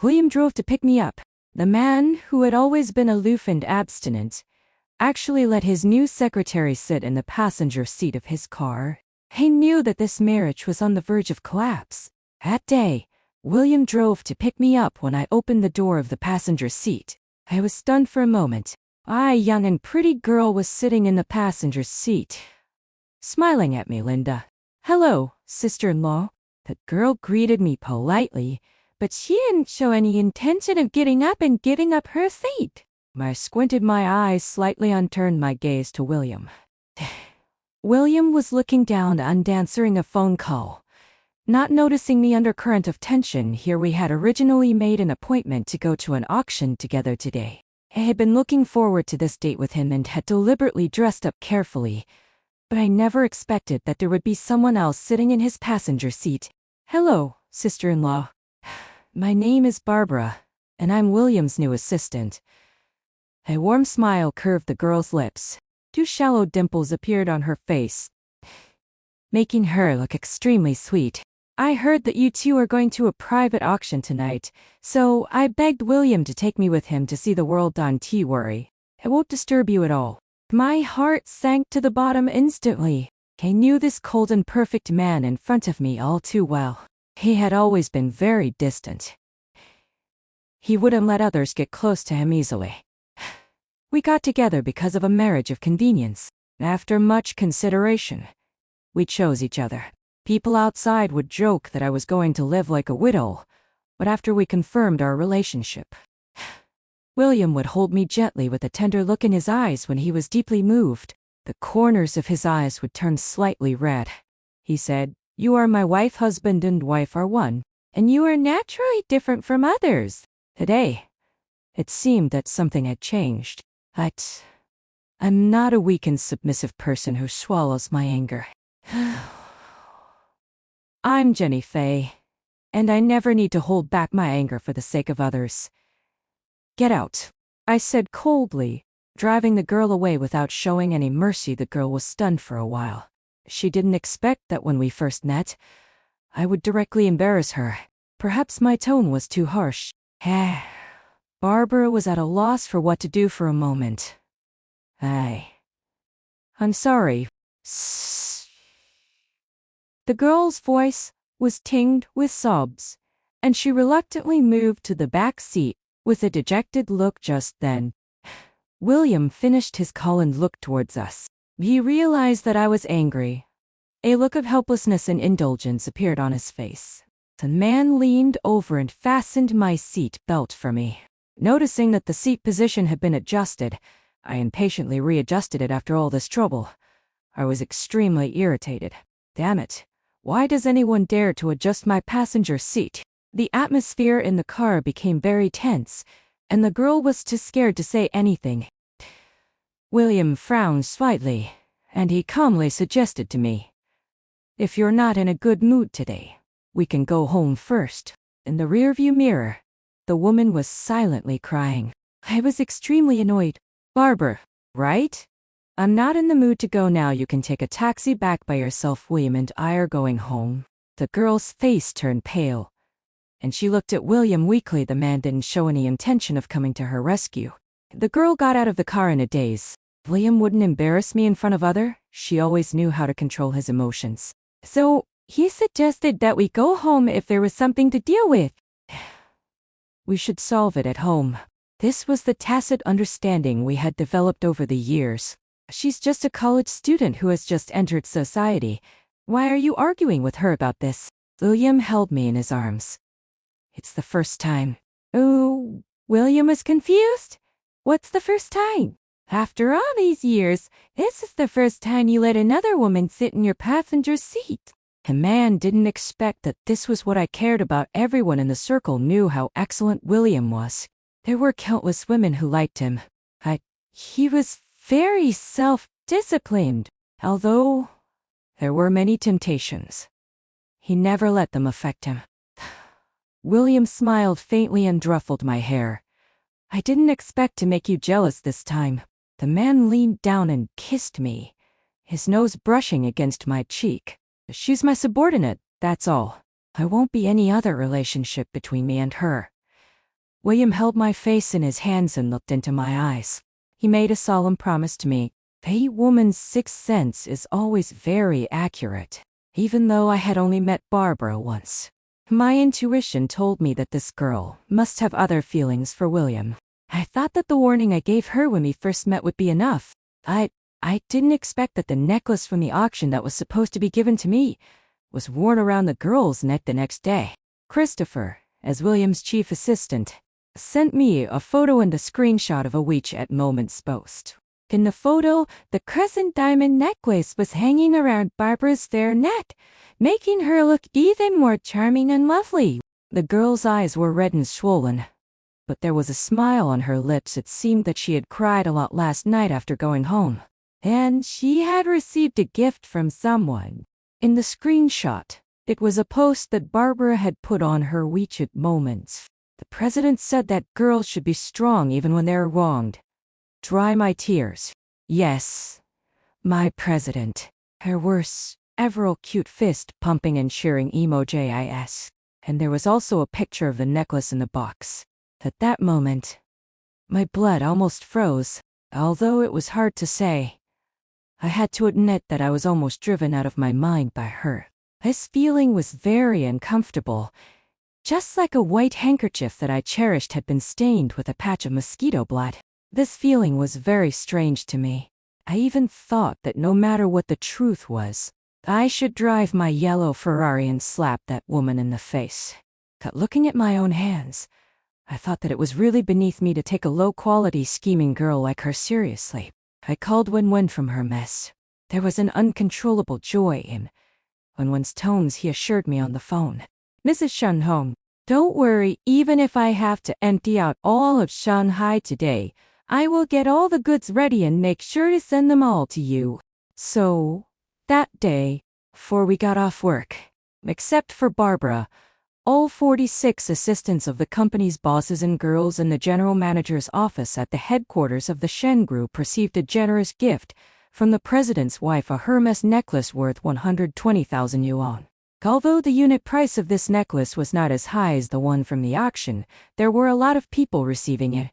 William drove to pick me up. The man, who had always been aloof and abstinent, actually let his new secretary sit in the passenger seat of his car. He knew that this marriage was on the verge of collapse. That day, William drove to pick me up when I opened the door of the passenger seat. I was stunned for a moment. A young and pretty girl was sitting in the passenger seat, smiling at me. "Linda." "Hello, sister-in-law." The girl greeted me politely, but she didn't show any intention of getting up and giving up her seat. I squinted my eyes slightly and turned my gaze to William. William was looking down and answering a phone call. Not noticing the undercurrent of tension here, we had originally made an appointment to go to an auction together today. I had been looking forward to this date with him and had deliberately dressed up carefully, but I never expected that there would be someone else sitting in his passenger seat. "Hello, sister-in-law. My name is Barbara, and I'm William's new assistant." A warm smile curved the girl's lips. 2 shallow dimples appeared on her face, making her look extremely sweet. "I heard that you two are going to a private auction tonight, so I begged William to take me with him to see the world. Don't worry, it won't disturb you at all." My heart sank to the bottom instantly. I knew this cold and perfect man in front of me all too well. He had always been very distant. He wouldn't let others get close to him easily. We got together because of a marriage of convenience. After much consideration, we chose each other. People outside would joke that I was going to live like a widow, but after we confirmed our relationship, William would hold me gently with a tender look in his eyes when he was deeply moved. The corners of his eyes would turn slightly red. He said, "You are my wife. Husband and wife are one, and you are naturally different from others." Today, it seemed that something had changed. I'm not a weak and submissive person who swallows my anger. I'm Jenny Faye, and I never need to hold back my anger for the sake of others. "Get out," I said coldly, driving the girl away without showing any mercy. The girl was stunned for a while. She didn't expect that when we first met, I would directly embarrass her. Perhaps my tone was too harsh. Barbara was at a loss for what to do for a moment. I'm sorry. The girl's voice was tinged with sobs, and she reluctantly moved to the back seat with a dejected look. Just then, William finished his call and looked towards us. He realized that I was angry. A look of helplessness and indulgence appeared on his face. The man leaned over and fastened my seat belt for me. Noticing that the seat position had been adjusted, I impatiently readjusted it. After all this trouble, I was extremely irritated. Damn it. Why does anyone dare to adjust my passenger seat? The atmosphere in the car became very tense, and the girl was too scared to say anything. William frowned slightly, and he calmly suggested to me, "If you're not in a good mood today, we can go home first." In the rearview mirror, the woman was silently crying. I was extremely annoyed. "Barbara, right? I'm not in the mood to go now. You can take a taxi back by yourself. William and I are going home." The girl's face turned pale, and she looked at William weakly. The man didn't show any intention of coming to her rescue. The girl got out of the car in a daze. William wouldn't embarrass me in front of others. She always knew how to control his emotions. "So, he suggested that we go home if there was something to deal with. We should solve it at home." This was the tacit understanding we had developed over the years. "She's just a college student who has just entered society. Why are you arguing with her about this?" William held me in his arms. "It's the first time." "Oh," William was confused. "What's the first time? After all these years, this is the first time you let another woman sit in your passenger seat." The man didn't expect that this was what I cared about. Everyone in the circle knew how excellent William was. There were countless women who liked him. He was very self-disciplined, although there were many temptations. He never let them affect him. William smiled faintly and ruffled my hair. "I didn't expect to make you jealous this time." The man leaned down and kissed me, his nose brushing against my cheek. "She's my subordinate, that's all. There won't be any other relationship between me and her." William held my face in his hands and looked into my eyes. He made a solemn promise to me. A woman's sixth sense is always very accurate. Even though I had only met Barbara once, my intuition told me that this girl must have other feelings for William. I thought that the warning I gave her when we first met would be enough. I didn't expect that the necklace from the auction that was supposed to be given to me was worn around the girl's neck the next day. Christopher, as William's chief assistant, sent me a photo and a screenshot of a WeChat Moments post. In the photo, the crescent diamond necklace was hanging around Barbara's fair neck, making her look even more charming and lovely. The girl's eyes were red and swollen, but there was a smile on her lips. It seemed that she had cried a lot last night after going home. And she had received a gift from someone. In the screenshot, it was a post that Barbara had put on her WeChat Moments. The president said that girls should be strong even when they're wronged. Dry my tears. Yes, my president. Her worse, ever cute fist pumping and cheering emojis. And there was also a picture of the necklace in the box. At that moment, my blood almost froze, although it was hard to say. I had to admit that I was almost driven out of my mind by her. This feeling was very uncomfortable, just like a white handkerchief that I cherished had been stained with a patch of mosquito blood. This feeling was very strange to me. I even thought that no matter what the truth was, I should drive my yellow Ferrari and slap that woman in the face. But looking at my own hands, I thought that it was really beneath me to take a low-quality scheming girl like her seriously. I called Wen from her mess. There was an uncontrollable joy in Wen's tones. He assured me on the phone. Mrs. Shenhong, don't worry, even if I have to empty out all of Shanghai today, I will get all the goods ready and make sure to send them all to you. So, that day, before we got off work, except for Barbara, all 46 assistants of the company's bosses and girls in the general manager's office at the headquarters of the Shen Group received a generous gift from the president's wife, a Hermes necklace worth 120,000 yuan. Although the unit price of this necklace was not as high as the one from the auction, there were a lot of people receiving it,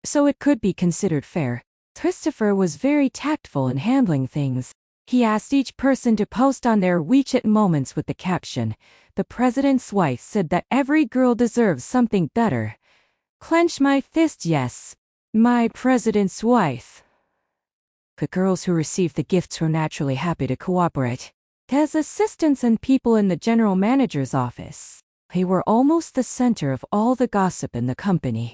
so it could be considered fair. Christopher was very tactful in handling things. He asked each person to post on their WeChat Moments with the caption, "The president's wife said that every girl deserves something better. Clench my fist, yes. My president's wife." The girls who received the gifts were naturally happy to cooperate. As assistants and people in the general manager's office, they were almost the center of all the gossip in the company.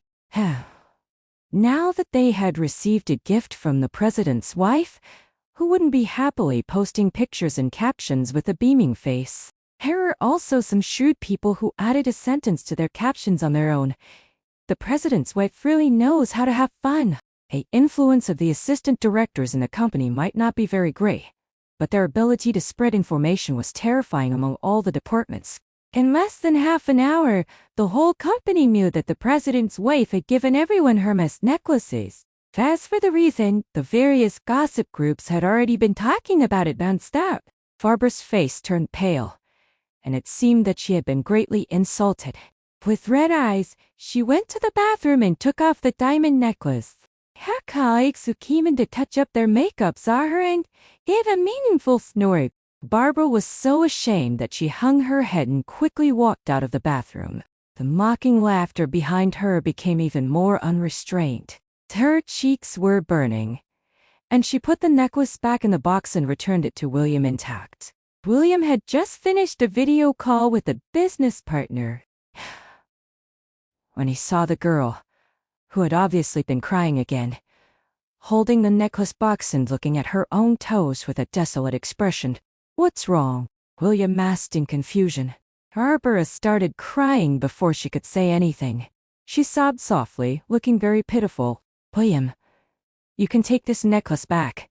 Now that they had received a gift from the president's wife, who wouldn't be happily posting pictures and captions with a beaming face? There were also some shrewd people who added a sentence to their captions on their own. The president's wife really knows how to have fun. The influence of the assistant directors in the company might not be very great, but their ability to spread information was terrifying among all the departments. In less than half an hour, the whole company knew that the president's wife had given everyone Hermes necklaces. As for the reason, the various gossip groups had already been talking about it nonstop. Barbara's face turned pale, and it seemed that she had been greatly insulted. With red eyes, she went to the bathroom and took off the diamond necklace. Her colleagues who came in to touch up their makeup saw her and gave a meaningful snort. Barbara was so ashamed that she hung her head and quickly walked out of the bathroom. The mocking laughter behind her became even more unrestrained. Her cheeks were burning, and she put the necklace back in the box and returned it to William intact. William had just finished a video call with a business partner. When he saw the girl, who had obviously been crying again, holding the necklace box and looking at her own toes with a desolate expression. "What's wrong?" William asked in confusion. Barbara started crying before she could say anything. She sobbed softly, looking very pitiful. "William, you can take this necklace back.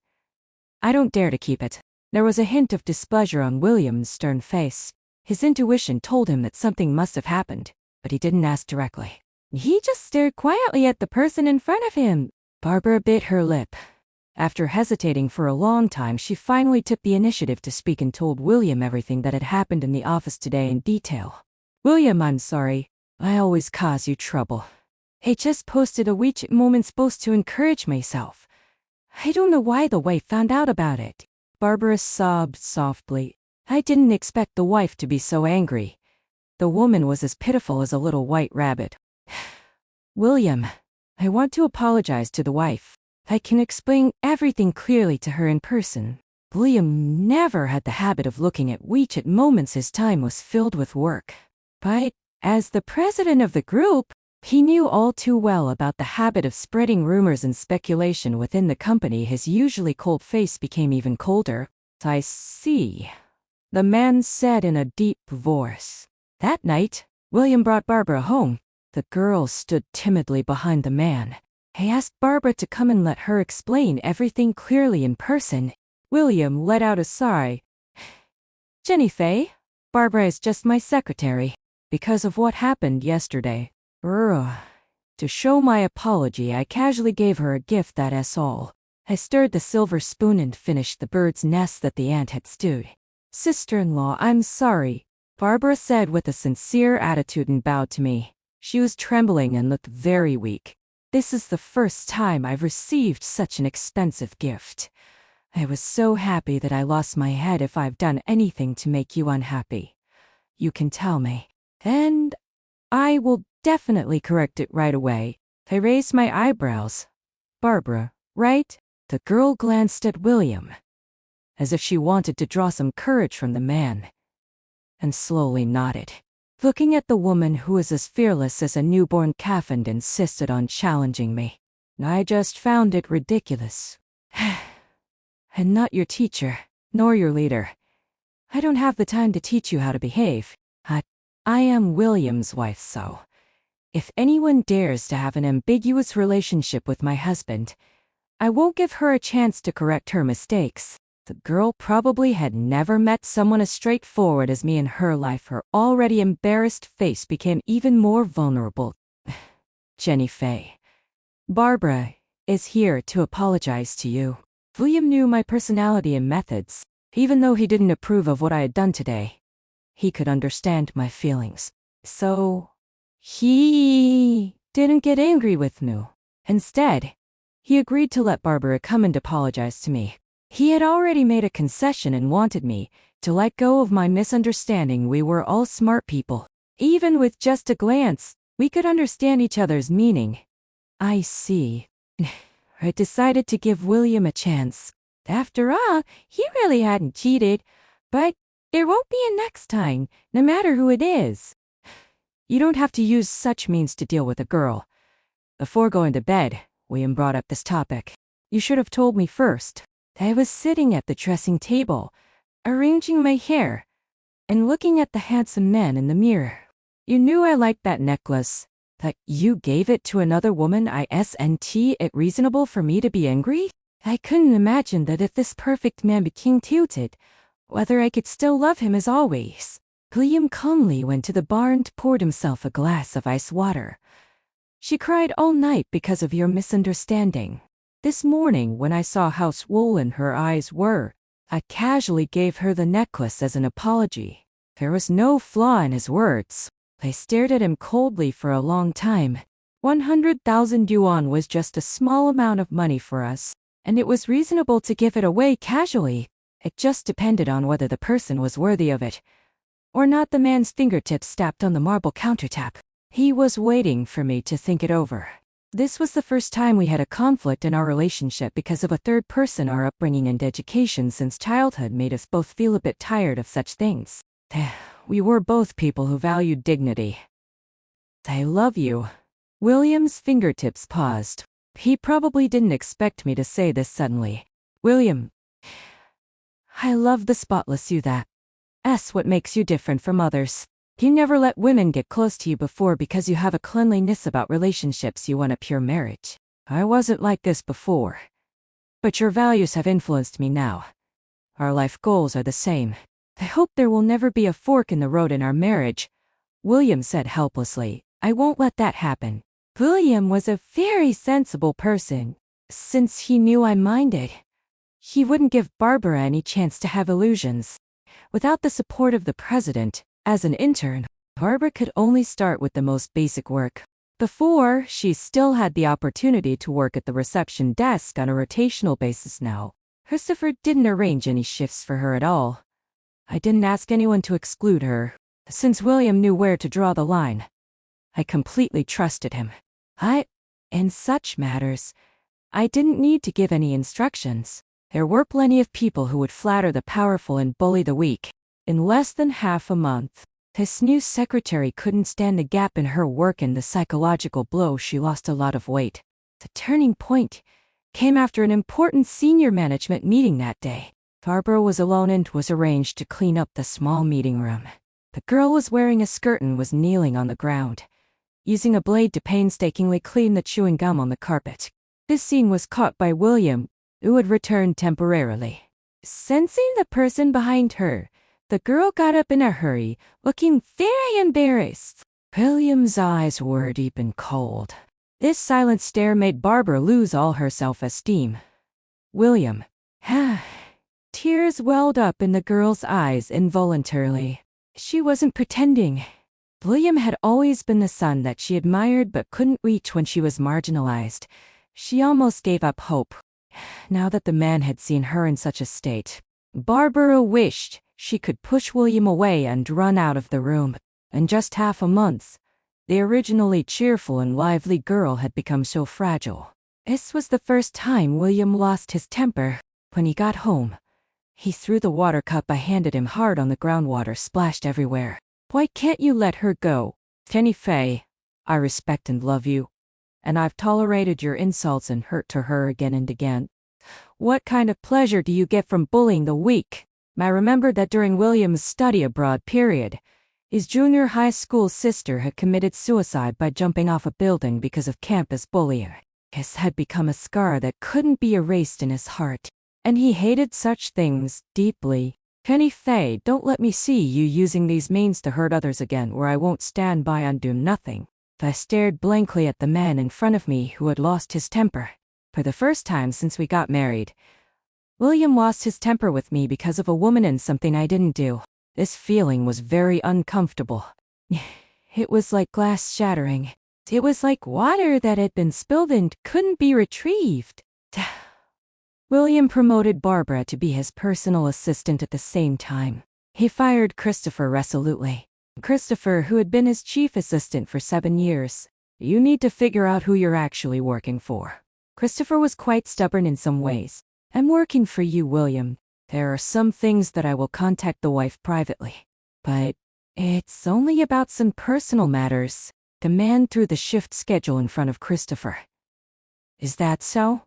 I don't dare to keep it." There was a hint of displeasure on William's stern face. His intuition told him that something must have happened, but he didn't ask directly. He just stared quietly at the person in front of him. Barbara bit her lip. After hesitating for a long time, she finally took the initiative to speak and told William everything that had happened in the office today in detail. "William, I'm sorry. I always cause you trouble. I just posted a WeChat moment supposed to encourage myself. I don't know why the wife found out about it. Barbara sobbed softly. I didn't expect the wife to be so angry. The woman was as pitiful as a little white rabbit. William, I want to apologize to the wife. I can explain everything clearly to her in person. William never had the habit of looking at WeChat moments. His time was filled with work. But, as the president of the group, he knew all too well about the habit of spreading rumors and speculation within the company. His usually cold face became even colder. I see, the man said in a deep voice. That night, William brought Barbara home. The girl stood timidly behind the man. He asked Barbara to come and let her explain everything clearly in person. William let out a sigh. Jenny Faye, Barbara is just my secretary, because of what happened yesterday. To show my apology, I casually gave her a gift, that's all. I stirred the silver spoon and finished the bird's nest that the aunt had stewed. Sister-in-law, I'm sorry, Barbara said with a sincere attitude and bowed to me. She was trembling and looked very weak. This is the first time I've received such an expensive gift. I was so happy that I lost my head. If I've done anything to make you unhappy, you can tell me. And I will definitely correct it right away. I raised my eyebrows. Barbara, right? The girl glanced at William, as if she wanted to draw some courage from the man, and slowly nodded. Looking at the woman who was as fearless as a newborn calf and insisted on challenging me. I just found it ridiculous. And not your teacher, nor your leader. I don't have the time to teach you how to behave. I am William's wife, so if anyone dares to have an ambiguous relationship with my husband, I won't give her a chance to correct her mistakes. The girl probably had never met someone as straightforward as me in her life. Her already embarrassed face became even more vulnerable. Jenny Faye, Barbara is here to apologize to you. William knew my personality and methods. Even though he didn't approve of what I had done today, he could understand my feelings. So, he didn't get angry with me. Instead, he agreed to let Barbara come and apologize to me. He had already made a concession and wanted me to let go of my misunderstanding. We were all smart people. Even with just a glance, we could understand each other's meaning. I see. I decided to give William a chance. After all, he really hadn't cheated. But there won't be a next time, no matter who it is. You don't have to use such means to deal with a girl. Before going to bed, William brought up this topic. You should have told me first. I was sitting at the dressing table, arranging my hair, and looking at the handsome man in the mirror. You knew I liked that necklace. That you gave it to another woman. Isn't it reasonable for me to be angry? I couldn't imagine that if this perfect man became tilted, whether I could still love him as always. William calmly went to the bar and poured himself a glass of ice water. She cried all night because of your misunderstanding. This morning, when I saw how swollen her eyes were, I casually gave her the necklace as an apology. There was no flaw in his words. I stared at him coldly for a long time. 100,000 yuan was just a small amount of money for us, and it was reasonable to give it away casually. It just depended on whether the person was worthy of it or not. The man's fingertips tapped on the marble countertop. He was waiting for me to think it over. This was the first time we had a conflict in our relationship because of a third person. Our upbringing and education since childhood made us both feel a bit tired of such things. We were both people who valued dignity. I love you. William's fingertips paused. He probably didn't expect me to say this suddenly. William, I love the spotless you. That's what makes you different from others. You never let women get close to you before because you have a cleanliness about relationships. You want a pure marriage. I wasn't like this before. But your values have influenced me now. Our life goals are the same. I hope there will never be a fork in the road in our marriage, William said helplessly. I won't let that happen. William was a very sensible person. Since he knew I minded, he wouldn't give Barbara any chance to have illusions. Without the support of the president, as an intern, Barbara could only start with the most basic work. Before, she still had the opportunity to work at the reception desk on a rotational basis now. Christopher didn't arrange any shifts for her at all. I didn't ask anyone to exclude her, since William knew where to draw the line. I completely trusted him. In such matters, I didn't need to give any instructions. There were plenty of people who would flatter the powerful and bully the weak. In less than half a month, his new secretary couldn't stand the gap in her work and the psychological blow. She lost a lot of weight. The turning point came after an important senior management meeting that day. Barbara was alone and was arranged to clean up the small meeting room. The girl was wearing a skirt and was kneeling on the ground, using a blade to painstakingly clean the chewing gum on the carpet. This scene was caught by William, who had returned temporarily. Sensing the person behind her, the girl got up in a hurry, looking very embarrassed. William's eyes were deep and cold. This silent stare made Barbara lose all her self-esteem. William. Tears welled up in the girl's eyes involuntarily. She wasn't pretending. William had always been the son that she admired but couldn't reach when she was marginalized. She almost gave up hope. Now that the man had seen her in such a state, Barbara wished she could push William away and run out of the room. In just half a month, the originally cheerful and lively girl had become so fragile. This was the first time William lost his temper. When he got home, he threw the water cup I handed him hard on the ground. Water splashed everywhere. Why can't you let her go? Kenny Faye, I respect and love you, and I've tolerated your insults and hurt to her again and again. What kind of pleasure do you get from bullying the weak? I remembered that during William's study abroad period, his junior high school sister had committed suicide by jumping off a building because of campus bullying. This had become a scar that couldn't be erased in his heart, and he hated such things deeply. Kenny Faye, don't let me see you using these means to hurt others again, or I won't stand by and do nothing. I stared blankly at the man in front of me who had lost his temper. For the first time since we got married, William lost his temper with me because of a woman and something I didn't do. This feeling was very uncomfortable. It was like glass shattering. It was like water that had been spilled and couldn't be retrieved. William promoted Barbara to be his personal assistant at the same time. He fired Christopher resolutely. Christopher, who had been his chief assistant for 7 years. You need to figure out who you're actually working for. Christopher was quite stubborn in some ways. I'm working for you, William. There are some things that I will contact the wife privately. But it's only about some personal matters. The man threw the shift schedule in front of Christopher. Is that so?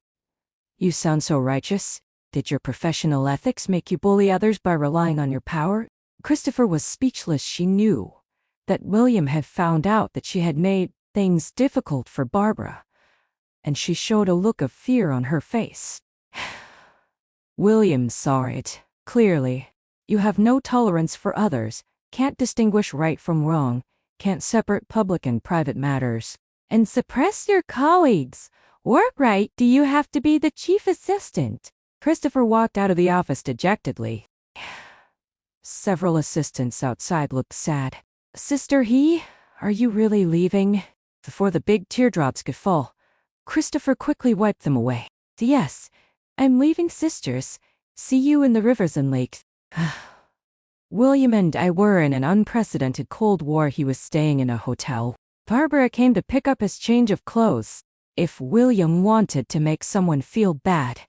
You sound so righteous. Did your professional ethics make you bully others by relying on your power? Christopher was speechless. She knew that William had found out that she had made things difficult for Barbara, and she showed a look of fear on her face. William saw it clearly. You have no tolerance for others, can't distinguish right from wrong, can't separate public and private matters, and suppress your colleagues. What right do you have to be the chief assistant? Christopher walked out of the office dejectedly. Several assistants outside looked sad. Sister are you really leaving? Before the big teardrops could fall, Christopher quickly wiped them away. Yes, I'm leaving, sisters. See you in the rivers and lakes. William and I were in an unprecedented Cold War. He was staying in a hotel. Barbara came to pick up his change of clothes. If William wanted to make someone feel bad,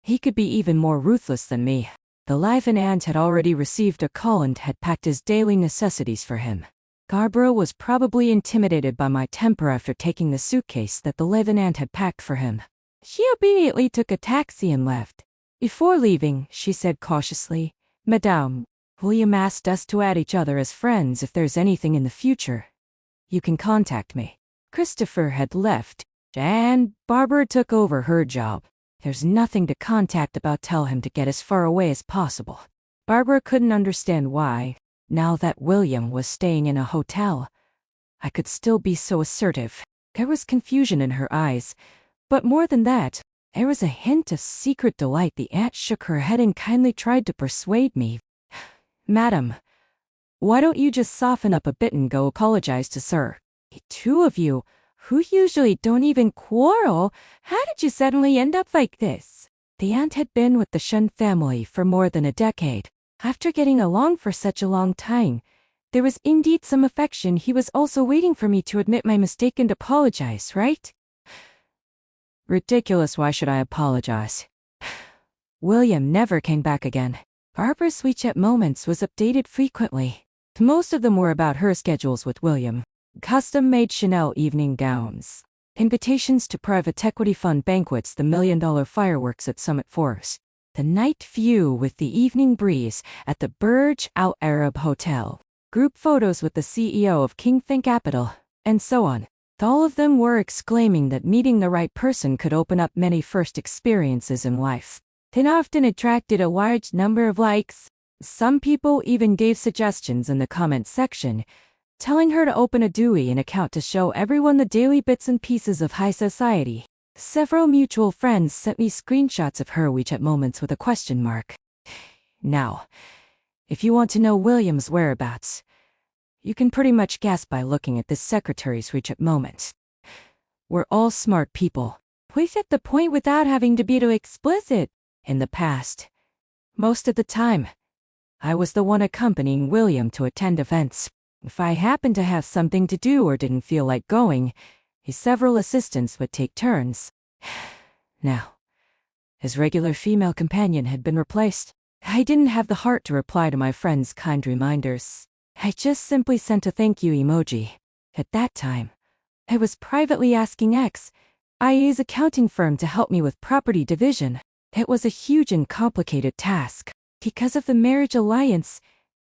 he could be even more ruthless than me. The lieutenant had already received a call and had packed his daily necessities for him. Barbara was probably intimidated by my temper after taking the suitcase that the lieutenant had packed for him. She immediately took a taxi and left. Before leaving, she said cautiously, Madame, William asked us to add each other as friends. If there's anything in the future, you can contact me. Christopher had left, and Barbara took over her job. There's nothing to contact about. Tell him to get as far away as possible. Barbara couldn't understand why, now that William was staying in a hotel, I could still be so assertive. There was confusion in her eyes, but more than that, there was a hint of secret delight. The aunt shook her head and kindly tried to persuade me. Madam, why don't you just soften up a bit and go apologize to Sir? Two of you, who usually don't even quarrel, how did you suddenly end up like this? The aunt had been with the Shun family for more than a decade. After getting along for such a long time, there was indeed some affection. He was also waiting for me to admit my mistake and apologize, right? Ridiculous, why should I apologize? William never came back again. Barbara's sweet chat moments was updated frequently. Most of them were about her schedules with William. Custom-made Chanel evening gowns. Invitations to private equity fund banquets, the $1 million fireworks at Summit Forest. The night view with the evening breeze at the Burj Al Arab Hotel. Group photos with the CEO of Kingfin Capital, and so on. All of them were exclaiming that meeting the right person could open up many first experiences in life. It often attracted a large number of likes. Some people even gave suggestions in the comments section, telling her to open a Douyin account to show everyone the daily bits and pieces of high society. Several mutual friends sent me screenshots of her WeChat moments with a question mark. Now, if you want to know William's whereabouts, you can pretty much guess by looking at this secretary's WeChat moment. We're all smart people. We get the point without having to be too explicit. In the past, most of the time, I was the one accompanying William to attend events. If I happened to have something to do or didn't feel like going, his several assistants would take turns. Now, his regular female companion had been replaced. I didn't have the heart to reply to my friend's kind reminders. I just simply sent a thank you emoji. At that time, I was privately asking XIA's accounting firm to help me with property division. It was a huge and complicated task. Because of the marriage alliance,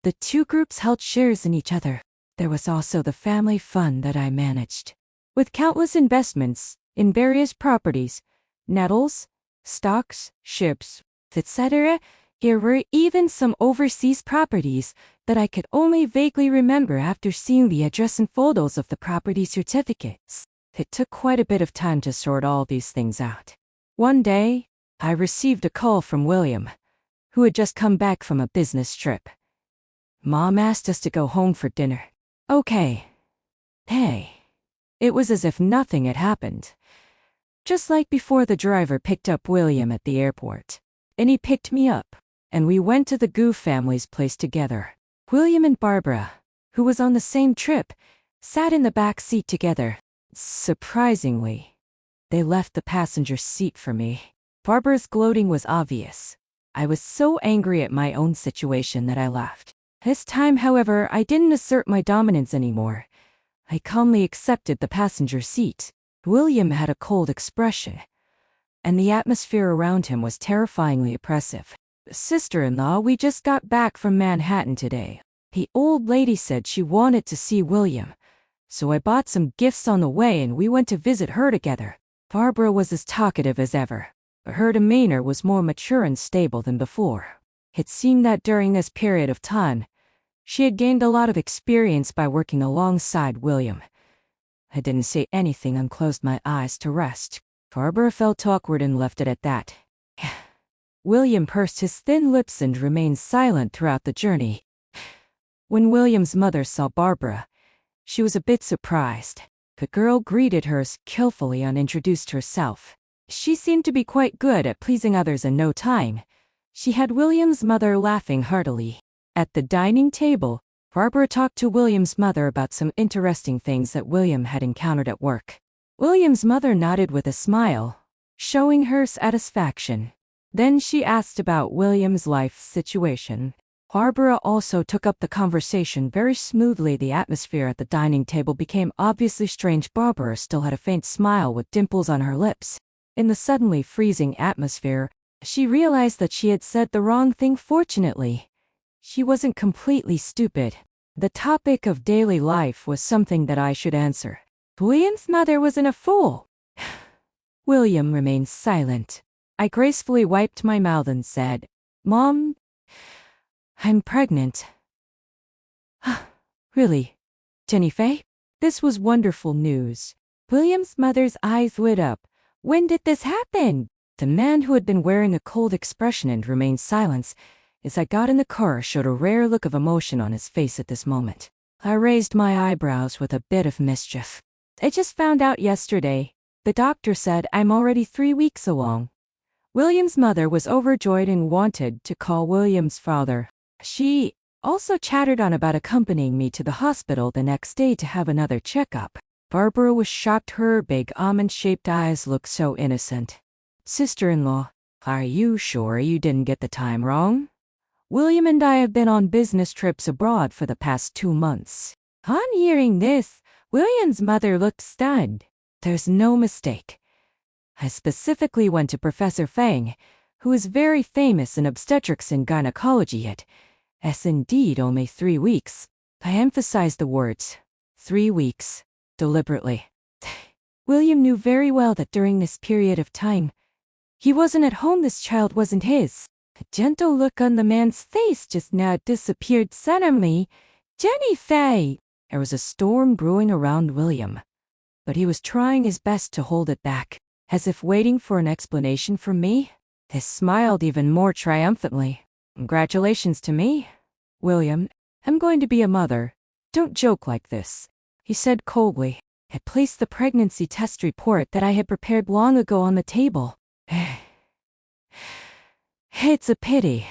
the two groups held shares in each other. There was also the family fund that I managed, with countless investments in various properties, nettles, stocks, ships, etc. There were even some overseas properties that I could only vaguely remember after seeing the address and photos of the property certificates. It took quite a bit of time to sort all these things out. One day, I received a call from William, who had just come back from a business trip. Mom asked us to go home for dinner. Okay. Hey. It was as if nothing had happened. Just like before, the driver picked up William at the airport. And he picked me up. And we went to the Gu family's place together. William and Barbara, who was on the same trip, sat in the back seat together. Surprisingly, they left the passenger seat for me. Barbara's gloating was obvious. I was so angry at my own situation that I laughed. This time, however, I didn't assert my dominance anymore. I calmly accepted the passenger seat. William had a cold expression, and the atmosphere around him was terrifyingly oppressive. Sister-in-law, we just got back from Manhattan today. The old lady said she wanted to see William, so I bought some gifts on the way and we went to visit her together. Barbara was as talkative as ever. Her demeanor was more mature and stable than before. It seemed that during this period of time, she had gained a lot of experience by working alongside William. I didn't say anything and closed my eyes to rest. Barbara felt awkward and left it at that. William pursed his thin lips and remained silent throughout the journey. When William's mother saw Barbara, she was a bit surprised. The girl greeted her skillfully and introduced herself. She seemed to be quite good at pleasing others in no time. She had William's mother laughing heartily. At the dining table, Barbara talked to William's mother about some interesting things that William had encountered at work. William's mother nodded with a smile, showing her satisfaction. Then she asked about William's life situation. Barbara also took up the conversation very smoothly. The atmosphere at the dining table became obviously strange. Barbara still had a faint smile with dimples on her lips. In the suddenly freezing atmosphere, she realized that she had said the wrong thing. Fortunately, she wasn't completely stupid. The topic of daily life was something that I should answer. William's mother wasn't a fool. William remained silent. I gracefully wiped my mouth and said, Mom, I'm pregnant. Really? Jennifer? This was wonderful news. William's mother's eyes lit up. When did this happen? The man, who had been wearing a cold expression and remained silent as I got in the car, showed a rare look of emotion on his face at this moment. I raised my eyebrows with a bit of mischief. I just found out yesterday. The doctor said I'm already 3 weeks along. William's mother was overjoyed and wanted to call William's father. She also chattered on about accompanying me to the hospital the next day to have another checkup. Barbara was shocked. Her big almond-shaped eyes looked so innocent. Sister-in-law, are you sure you didn't get the time wrong? William and I have been on business trips abroad for the past 2 months. On hearing this, William's mother looked stunned. There's no mistake. I specifically went to Professor Fang, who is very famous in obstetrics and gynecology yet. Indeed only 3 weeks. I emphasized the words, 3 weeks, deliberately. William knew very well that during this period of time, he wasn't at home. This child wasn't his. A gentle look on the man's face just now disappeared suddenly. Jenny Fay! There was a storm brewing around William, but he was trying his best to hold it back, as if waiting for an explanation from me. He smiled even more triumphantly. Congratulations to me, William. I'm going to be a mother. Don't joke like this, he said coldly. I placed the pregnancy test report that I had prepared long ago on the table. It's a pity.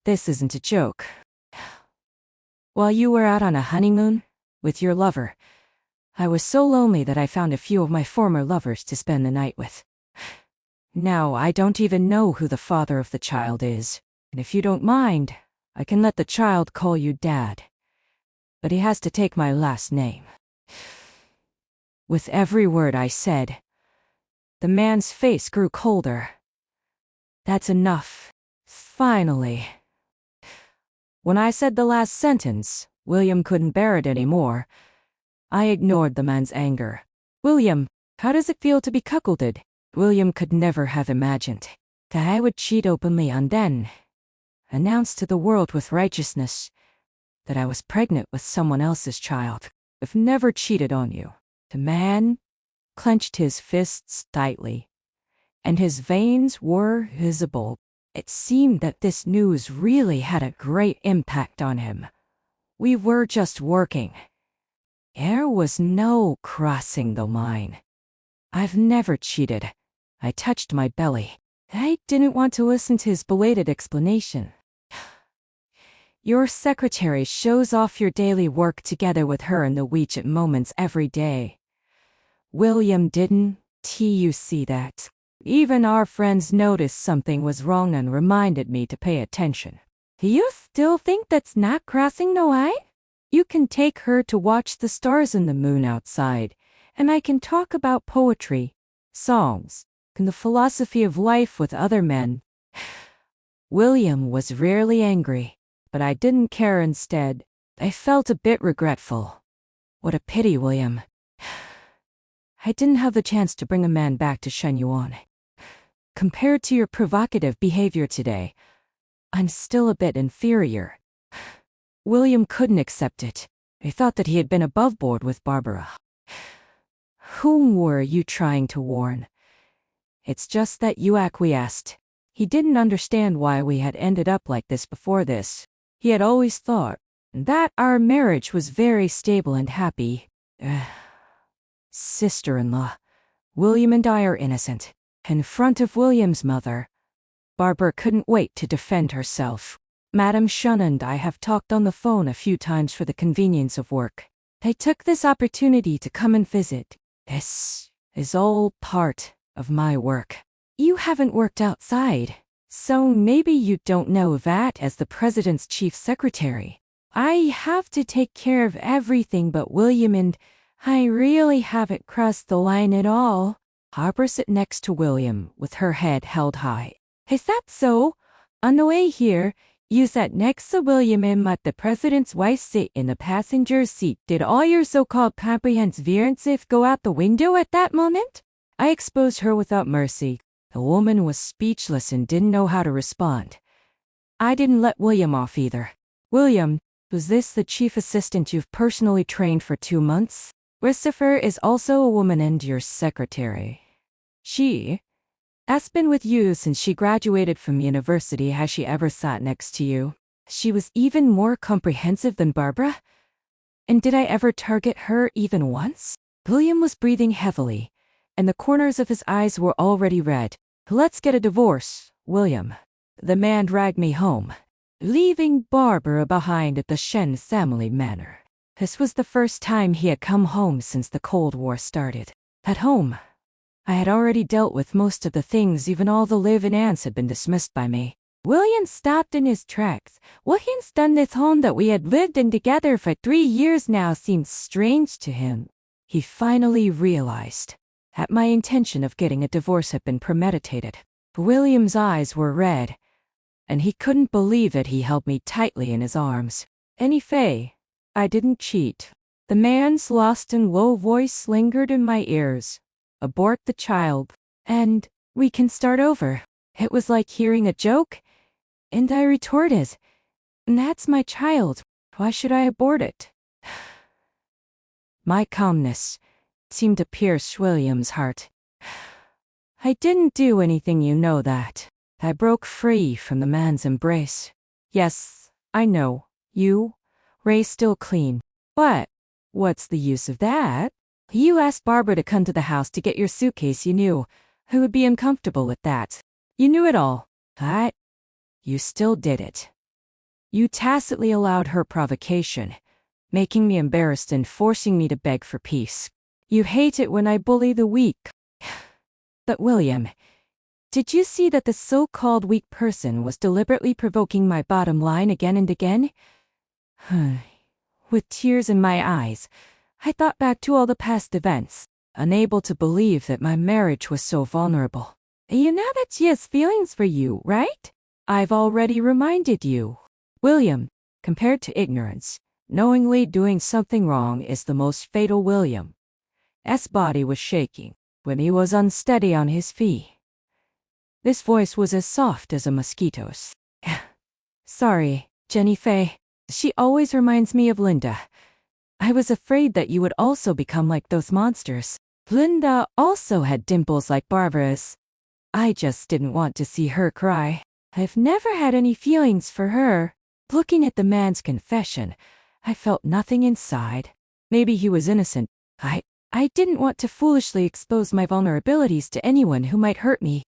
This isn't a joke. While you were out on a honeymoon with your lover, I was so lonely that I found a few of my former lovers to spend the night with. Now I don't even know who the father of the child is, and if you don't mind, I can let the child call you Dad. But he has to take my last name. With every word I said, the man's face grew colder. That's enough. Finally. When I said the last sentence, William couldn't bear it anymore. I ignored the man's anger. William, how does it feel to be cuckolded? William could never have imagined that I would cheat openly and then announce to the world with righteousness that I was pregnant with someone else's child. I've never cheated on you. The man clenched his fists tightly, and his veins were visible. It seemed that this news really had a great impact on him. We were just working. There was no crossing the line. I've never cheated. I touched my belly. I didn't want to listen to his belated explanation. Your secretary shows off your daily work together with her in the WeChat moments every day. William didn't you see that? Even our friends noticed something was wrong and reminded me to pay attention. Do you still think that's not crossing the line? You can take her to watch the stars and the moon outside, and I can talk about poetry, songs, and the philosophy of life with other men. William was rarely angry, but I didn't care. Instead, I felt a bit regretful. What a pity, William. I didn't have the chance to bring a man back to shun you on. Compared to your provocative behavior today, I'm still a bit inferior. William couldn't accept it. He thought that he had been above board with Barbara. Whom were you trying to warn? It's just that you acquiesced. He didn't understand why we had ended up like this before this. He had always thought that our marriage was very stable and happy. Sister-in-law, William and I are innocent. In front of William's mother, Barbara couldn't wait to defend herself. Madam Shun and I have talked on the phone a few times for the convenience of work. I took this opportunity to come and visit. This is all part of my work. You haven't worked outside, so maybe you don't know that as the president's chief secretary. I have to take care of everything but William, and I really haven't crossed the line at all. Barbara sat next to William with her head held high. Is that so? On the way here, you sat next to William and let the president's wife sit in the passenger seat. Did all your so-called comprehensive go out the window at that moment? I exposed her without mercy. The woman was speechless and didn't know how to respond. I didn't let William off either. William, was this the chief assistant you've personally trained for 2 months? Christopher is also a woman and your secretary. She has been with you since she graduated from university. Has she ever sat next to you? She was even more comprehensive than Barbara? And did I ever target her even once? William was breathing heavily, and the corners of his eyes were already red. Let's get a divorce, William. The man dragged me home, leaving Barbara behind at the Shen family manor. This was the first time he had come home since the Cold War started. At home, I had already dealt with most of the things, even all the live-in aunts had been dismissed by me. William stopped in his tracks. What he's done this home that we had lived in together for 3 years now seemed strange to him. He finally realized that my intention of getting a divorce had been premeditated. William's eyes were red, and he couldn't believe that he held me tightly in his arms. Anyway, I didn't cheat. The man's lost and low voice lingered in my ears. Abort the child, and we can start over. It was like hearing a joke, and I retorted, that's my child. Why should I abort it? My calmness seemed to pierce William's heart. I didn't do anything, you know that. I broke free from the man's embrace. Yes, I know. You, Ray's still clean. But what's the use of that? You asked Barbara to come to the house to get your suitcase. You knew I would be uncomfortable with that. You knew it all. But you still did it. You tacitly allowed her provocation, making me embarrassed and forcing me to beg for peace. You hate it when I bully the weak. But William, did you see that the so-called weak person was deliberately provoking my bottom line again and again? With tears in my eyes, I thought back to all the past events, unable to believe that my marriage was so vulnerable. You know that she has feelings for you, right? I've already reminded you. William, compared to ignorance, knowingly doing something wrong is the most fatal. William's body was shaking when he was unsteady on his feet. This voice was as soft as a mosquito's. Sorry, Jenny Faye. She always reminds me of Linda. I was afraid that you would also become like those monsters. Linda also had dimples like Barbara's. I just didn't want to see her cry. I've never had any feelings for her. Looking at the man's confession, I felt nothing inside. Maybe he was innocent. I didn't want to foolishly expose my vulnerabilities to anyone who might hurt me.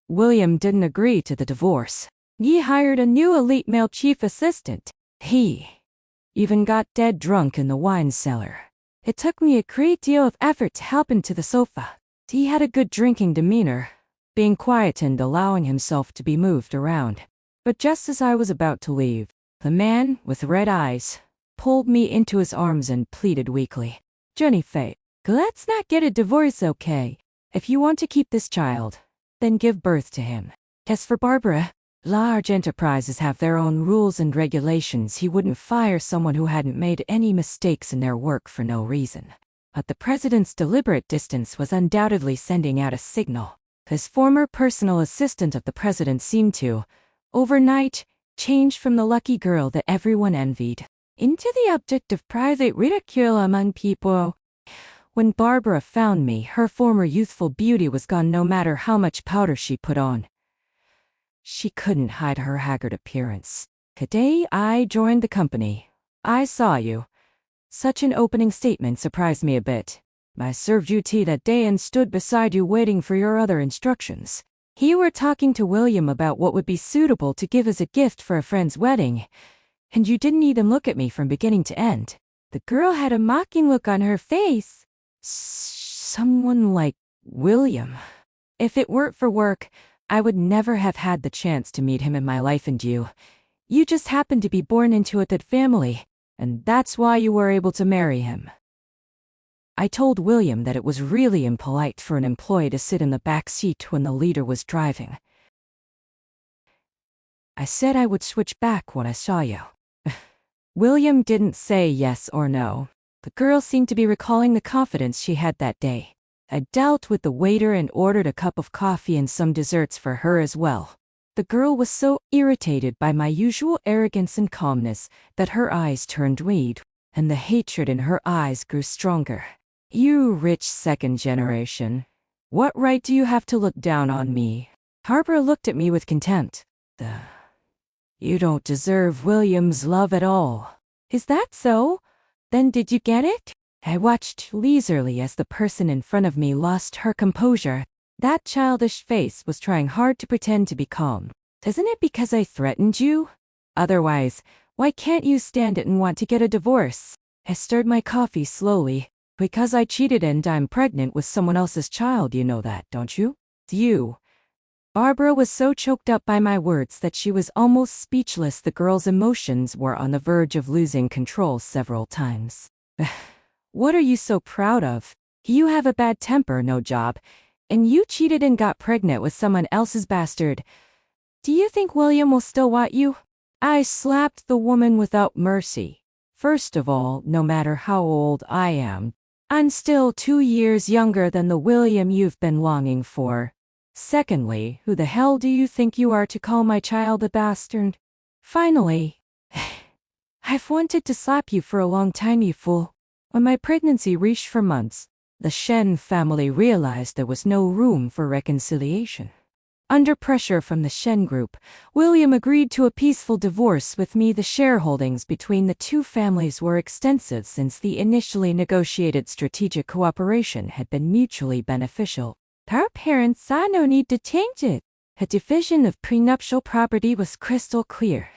William didn't agree to the divorce. He hired a new elite male chief assistant. He even got dead drunk in the wine cellar. It took me a great deal of effort to help him to the sofa. He had a good drinking demeanor, being quiet and allowing himself to be moved around. But just as I was about to leave, the man with red eyes pulled me into his arms and pleaded weakly, Jenny Faye, let's not get a divorce, okay? If you want to keep this child, then give birth to him. As for Barbara, large enterprises have their own rules and regulations. He wouldn't fire someone who hadn't made any mistakes in their work for no reason. But the president's deliberate distance was undoubtedly sending out a signal. His former personal assistant of the president seemed to, overnight, change from the lucky girl that everyone envied into the object of private ridicule among people. When Barbara found me, her former youthful beauty was gone, no matter how much powder she put on. She couldn't hide her haggard appearance. The day I joined the company, I saw you. Such an opening statement surprised me a bit. I served you tea that day and stood beside you waiting for your other instructions. You were talking to William about what would be suitable to give as a gift for a friend's wedding, and you didn't even look at me from beginning to end. The girl had a mocking look on her face. Someone like William. If it weren't for work, I would never have had the chance to meet him in my life, and you just happened to be born into a good family, and that's why you were able to marry him. I told William that it was really impolite for an employee to sit in the back seat when the leader was driving. I said I would switch back when I saw you. William didn't say yes or no. The girl seemed to be recalling the confidence she had that day. I dealt with the waiter and ordered a cup of coffee and some desserts for her as well. The girl was so irritated by my usual arrogance and calmness that her eyes turned red, and the hatred in her eyes grew stronger. You rich second generation. What right do you have to look down on me? Barbara looked at me with contempt. You don't deserve William's love at all. Is that so? Then did you get it? I watched leisurely as the person in front of me lost her composure. That childish face was trying hard to pretend to be calm. Isn't it because I threatened you? Otherwise, why can't you stand it and want to get a divorce? I stirred my coffee slowly. Because I cheated and I'm pregnant with someone else's child, you know that, don't you? You. Barbara was so choked up by my words that she was almost speechless. The girl's emotions were on the verge of losing control several times. What are you so proud of? You have a bad temper, no job, and you cheated and got pregnant with someone else's bastard. Do you think William will still want you? I slapped the woman without mercy. First of all, no matter how old I am, I'm still 2 years younger than the William you've been longing for. Secondly, who the hell do you think you are to call my child a bastard? Finally, I've wanted to slap you for a long time, you fool. When my pregnancy reached for months, the Shen family realized there was no room for reconciliation. Under pressure from the Shen group, William agreed to a peaceful divorce with me. The shareholdings between the two families were extensive since the initially negotiated strategic cooperation had been mutually beneficial. Our parents saw no need to change it. A division of prenuptial property was crystal clear.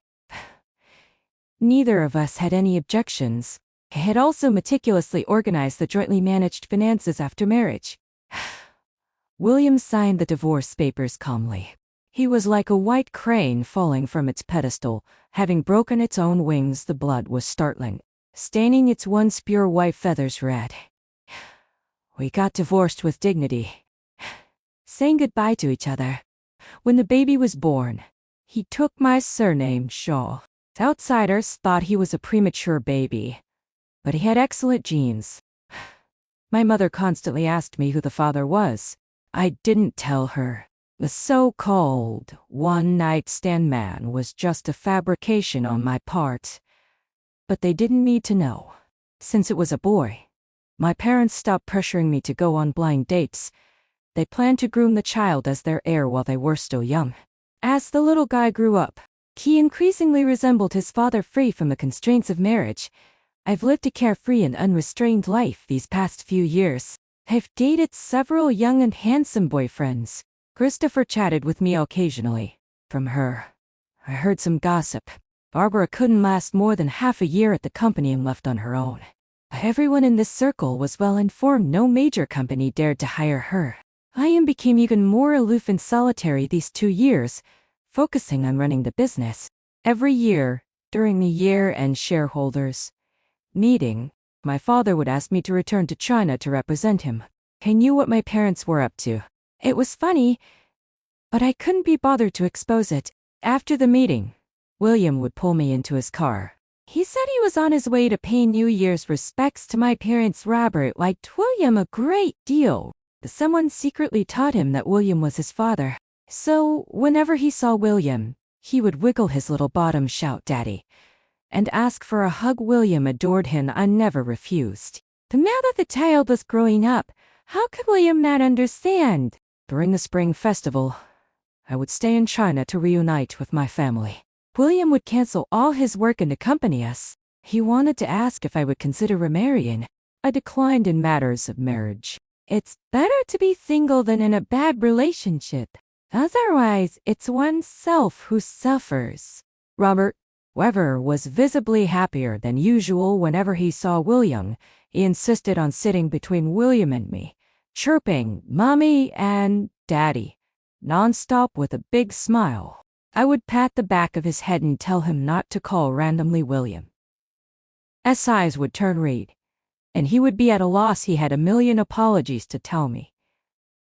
Neither of us had any objections. I had also meticulously organized the jointly managed finances after marriage. William signed the divorce papers calmly. He was like a white crane falling from its pedestal. Having broken its own wings, the blood was startling, staining its once pure white feathers red. We got divorced with dignity, saying goodbye to each other. When the baby was born, he took my surname, Shaw. Outsiders thought he was a premature baby, but he had excellent genes. My mother constantly asked me who the father was. I didn't tell her. The so-called one-night-stand man was just a fabrication on my part. But they didn't need to know. Since it was a boy, my parents stopped pressuring me to go on blind dates. They planned to groom the child as their heir while they were still young. As the little guy grew up, he increasingly resembled his father, free from the constraints of marriage. I've lived a carefree and unrestrained life these past few years. I've dated several young and handsome boyfriends. Christopher chatted with me occasionally. From her, I heard some gossip. Barbara couldn't last more than half a year at the company and left on her own. Everyone in this circle was well informed. No major company dared to hire her. I became even more aloof and solitary these 2 years, focusing on running the business. Every year, during the year-end shareholders meeting, my father would ask me to return to China to represent him. I knew what my parents were up to. It was funny, but I couldn't be bothered to expose it. After the meeting, William would pull me into his car. He said he was on his way to pay New Year's respects to my parents. Robert liked William a great deal. Someone secretly taught him that William was his father. So, whenever he saw William, he would wiggle his little bottom, shout "Daddy," and ask for a hug. William adored him. I never refused. But now that the child was growing up, how could William not understand? During the Spring Festival, I would stay in China to reunite with my family. William would cancel all his work and accompany us. He wanted to ask if I would consider remarrying. I declined in matters of marriage. It's better to be single than in a bad relationship. Otherwise, it's oneself who suffers. Robert, however, was visibly happier than usual whenever he saw William. He insisted on sitting between William and me, chirping "Mommy" and "Daddy" nonstop with a big smile. I would pat the back of his head and tell him not to call randomly William. His eyes would turn red, and he would be at a loss. He had a million apologies to tell me,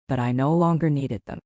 but I no longer needed them.